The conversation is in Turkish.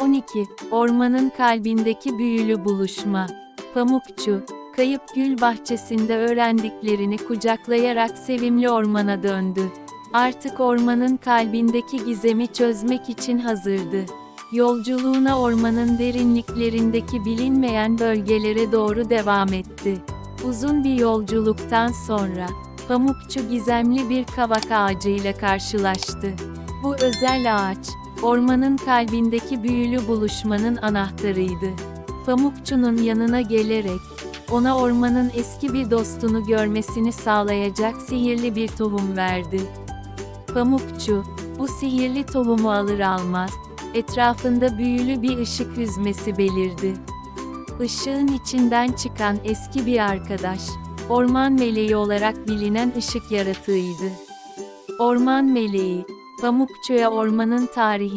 12. Ormanın kalbindeki büyülü buluşma. Pamukçu, kayıp gül bahçesinde öğrendiklerini kucaklayarak sevimli ormana döndü. Artık ormanın kalbindeki gizemi çözmek için hazırdı. Yolculuğuna ormanın derinliklerindeki bilinmeyen bölgelere doğru devam etti. Uzun bir yolculuktan sonra, Pamukçu gizemli bir kavak ağacıyla karşılaştı. Bu özel ağaç, ormanın kalbindeki büyülü buluşmanın anahtarıydı. Pamukçu'nun yanına gelerek, ona ormanın eski bir dostunu görmesini sağlayacak sihirli bir tohum verdi. Pamukçu, bu sihirli tohumu alır almaz, etrafında büyülü bir ışık hüzmesi belirdi. Işığın içinden çıkan eski bir arkadaş, orman meleği olarak bilinen ışık yaratığıydı. Orman meleği, Pamukçu'ya ormanın tarihini